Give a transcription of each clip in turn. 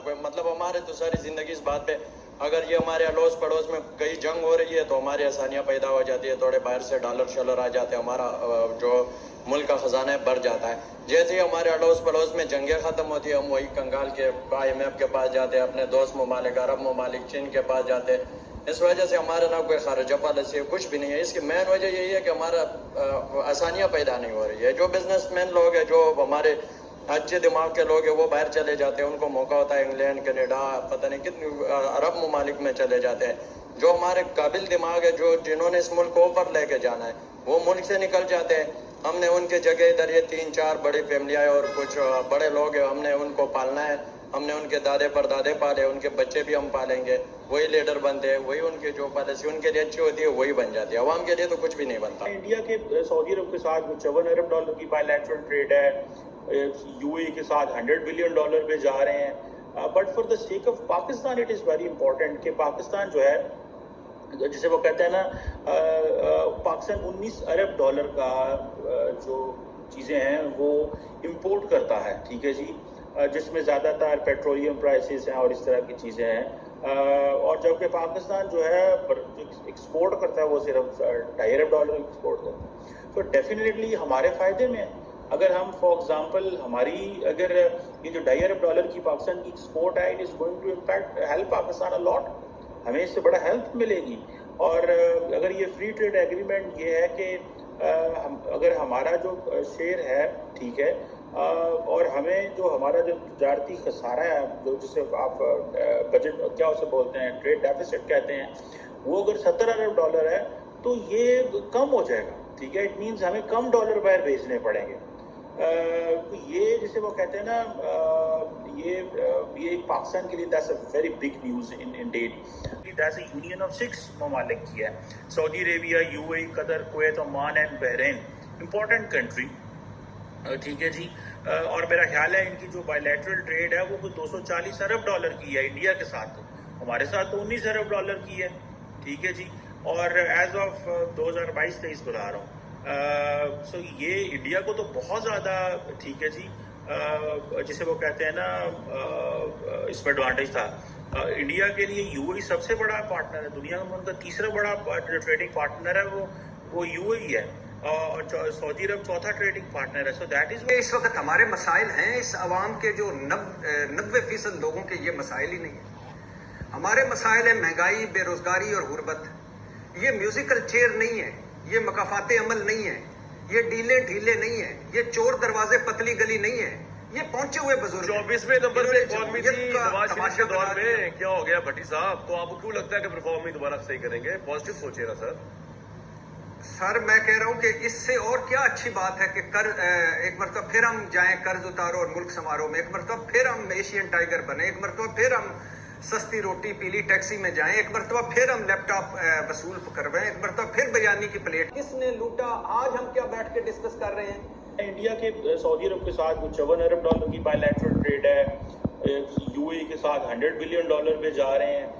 कोई मतलब हमारे तो सारी ज़िंदगी इस बात पे, अगर ये हमारे अड़ोस पड़ोस में कहीं जंग हो रही है तो हमारी आसानियाँ पैदा हो जाती है, थोड़े बाहर से डॉलर शॉलर आ जाते हैं, हमारा जो मुल्क का ख़जाना है बढ़ जाता है। जैसे ही हमारे अड़ोस पड़ोस में जंगें ख़त्म होती है, हम वही कंगाल के IMF के पास जाते हैं, अपने दोस्त ममालिक अरब ममालिक चीन के पास जाते हैं। इस वजह से हमारा ना कोई खर्चा पॉलिसी है, कुछ भी नहीं है। इसकी मेन वजह यही है कि हमारा आसानियाँ पैदा नहीं हो रही है। जो बिजनेसमैन लोग हैं, जो हमारे अच्छे दिमाग के लोग हैं, वो बाहर चले जाते हैं, उनको मौका होता है इंग्लैंड कनाडा पता नहीं कितने अरब ममालिक में चले जाते हैं। जो हमारे काबिल दिमाग है, जो जिन्होंने इस मुल्क को ऊपर लेके जाना है, वो मुल्क से निकल जाते हैं। हमने उनके जगह इधर ये 3-4 बड़ी फैमिलियाँ और कुछ बड़े लोग हैं, हमने उनको पालना है। हमने उनके दादे परदादे पाले, उनके बच्चे भी हम पालेंगे, वही लीडर बनते हैं, वही उनकी जो पॉलिसी उनके लिए अच्छी होती है वही बन जाती है। अवाम के लिए तो कुछ भी नहीं बनता। इंडिया के सऊदी अरब के साथ $54 अरब की बायलैटरल ट्रेड है, UAE के साथ $100 बिलियन पे जा रहे हैं। But for the sake of Pakistan it is very important कि पाकिस्तान जो है, जिसे वो कहते हैं ना, पाकिस्तान $19 अरब का जो चीज़ें हैं वो इंपोर्ट करता है, ठीक है जी, जिसमें ज़्यादातर पेट्रोलियम प्राइसेस हैं और इस तरह की चीज़ें हैं। और जबकि पाकिस्तान जो है एक्सपोर्ट करता है वो सिर्फ $2.5 अरब एक्सपोर्ट करता है। तो डेफिनेटली हमारे फ़ायदे में है। अगर हम फॉर एग्जांपल हमारी अगर ये जो $2.5 अरब की पाकिस्तान की एक्सपोर्ट है, it is going to impact help Pakistan a lot, हमें इससे बड़ा हेल्प मिलेगी। और अगर ये फ्री ट्रेड एग्रीमेंट ये है कि अगर हमारा जो शेयर है, ठीक है, और हमें जो हमारा जो तजारती खसारा है, जो जिसे आप बजट क्या उसे बोलते हैं, ट्रेड डेफिसिट कहते हैं, वो अगर $70 अरब है तो ये कम हो जाएगा, ठीक है। इट मीन्स हमें कम डॉलर बाहर भेजने पड़ेंगे। ये जिसे वो कहते हैं ना, ये पाकिस्तान के लिए that's a very big news in date. That's a union of 6 ममालिक की है, Saudi Arabia, UAE, Qatar, Kuwait, Oman and Bahrain, important country, ठीक है जी। और मेरा ख्याल है इनकी जो बायलैटरल ट्रेड है वो कुछ $240 अरब की है इंडिया के साथ, हमारे साथ तो $19 अरब की है, ठीक है जी। और एज ऑफ 2022-23 बता रहा हूँ। सो ये इंडिया को तो बहुत ज़्यादा, ठीक है जी, जिसे वो कहते हैं ना, इसमें एडवांटेज था। इंडिया के लिए UAE सबसे बड़ा पार्टनर है दुनिया में, उनका तीसरा बड़ा जो ट्रेडिंग पार्टनर है वो UAE है, और सऊदी अरब चौथा ट्रेडिंग पार्टनर है। सो दैट इज इस वक्त हमारे मसाइल हैं इस अवाम के जो 90% लोगों के ये मसाइल ही नहीं है। हमारे मसाइल है महंगाई, बेरोजगारी और गुर्बत। ये म्यूजिकल चेयर नहीं है, ये मकाफाते अमल नहीं है, ये डीले ढीले नहीं है, ये चोर दरवाजे पतली गली नहीं है, ये पहुंचे हुए बुजुर्ग। 24वें नंबर पे कौमी थी नवाज शरीफ के दौर में, क्या हो गया भट्टी साहब? तो आपको क्यों लगता है कि परफॉर्म दोबारा सही करेंगे? पॉजिटिव सोचिएगा सर। मैं कह रहा हूं कि इससे और क्या अच्छी बात है कि एक मरतबा फिर हम जाएं कर्ज उतारो और मुल्क समारोह में, एक मरतबा फिर हम एशियन टाइगर बने, एक मरतबा फिर हम सस्ती रोटी पीली टैक्सी में जाएं, एक मरतबा फिर हम लैपटॉप वसूल करवाएं, एक मरतबा फिर बिरयानी की प्लेट। किसने लूटा, आज हम क्या बैठ के डिस्कस कर रहे हैं। इंडिया के सऊदी अरब के साथ $54 अरब की बायलैटरल ट्रेड है, UAE के साथ $100 बिलियन पे जा रहे हैं।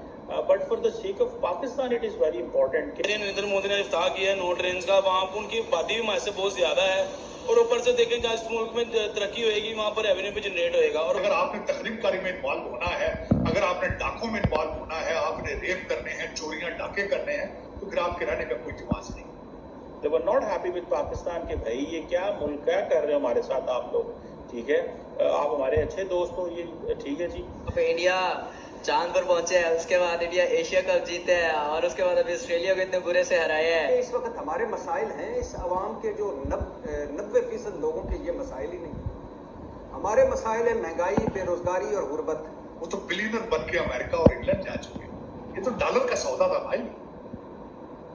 But for the sake of Pakistan it is very important. Narendra Modi ने इफ्ताह किया है नो ट्रेन का, वहाँ पर उनकी आबादी भी हमारे से बहुत ज्यादा है, और ऊपर से देखें जहाँ इस मुल्क में तरक्की होगी वहाँ पर रेवेन्यू भी जनरेट होएगा। और अगर आपने तकरीब कारी में इन्वॉल्व होना है, अगर आपने डाकों में इन्वॉल्व होना है, आपने रेप करने हैं, चोरियां डाके करने हैं, तो फिर आपके रहने का कोई जवाब नहीं। They were not happy with Pakistan के भाई ये क्या मुल्क क्या कर रहे हो हमारे साथ आप लोग, ठीक है, आप हमारे अच्छे दोस्त हो, ये ठीक है जी। इंडिया चांद पर पहुंचे है, उसके बाद इंडिया एशिया कप जीते हैं, और उसके बाद अभी ऑस्ट्रेलिया को इतने बुरे से हराया है। इस वक्त हमारे मसाइल हैं इस अवाम के जो 90% लोगों के ये मसाइल ही नहीं। हमारे मसाइल है महंगाई, बेरोजगारी और गुर्बत। वो तो बिलियनर बन के अमेरिका और इंग्लैंड जा चुके, ये तो डॉलर का सौदा था भाई।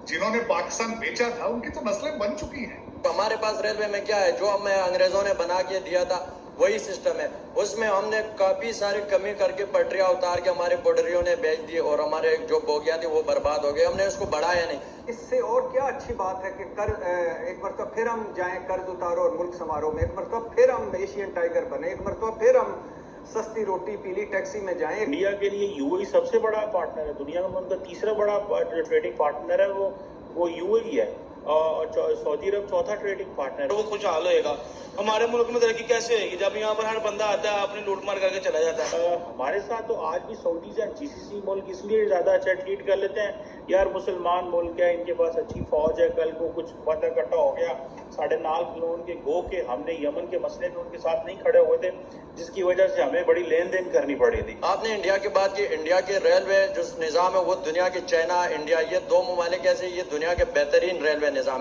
जिन्होंने पाकिस्तान बेचा था उनकी तो नस्लें बन चुकी हैं। हमारे पास रेलवे में क्या है, जो हमें अंग्रेजों ने बना के दिया था वही सिस्टम है। उसमें हमने काफी सारी कमी करके पटरियां उतार के हमारे बॉर्डरियों ने बेच दी, और हमारे जो बोगियां थी वो बर्बाद हो गए, हमने उसको बढ़ाया नहीं। इससे और क्या अच्छी बात है कि एक मरतबा फिर हम जाएं कर्ज उतारो और मुल्क समारोह में, एक मरतबा फिर हम एशियन टाइगर बने, एक मरतबा फिर हम सस्ती रोटी पीली टैक्सी में जाएं। इंडिया के लिए UAE सबसे बड़ा पार्टनर है दुनिया में, उनका तीसरा बड़ा जो ट्रेडिंग पार्टनर है वो UAE है। और सऊदी अरब चौथा ट्रेडिंग पार्टनर। वो खुशहाल होएगा। हमारे मुल्क में तरक्की कैसे होएगी जब यहाँ पर हर बंदा आता है अपनी लूट मार करके चला जाता है। हमारे साथ तो आज भी सऊदीज एंड जीसीसी मुल्क इसलिए ज्यादा अच्छा ट्रीट कर लेते हैं, यार मुसलमान मुल्क है, इनके पास अच्छी फौज है, कल को कुछ पता इकट्ठा हो गया साढ़े नाल किलो के गो के हमने यमन के मसले में उनके साथ नहीं खड़े हुए थे, जिसकी वजह से हमें बड़ी लेन देन करनी पड़ी थी। आपने इंडिया की बात की, इंडिया के रेलवे जो निज़ाम है वो दुनिया के चाइना इंडिया ये दो ममालिक ऐसे ये दुनिया के बेहतरीन रेलवे निज़ाम है।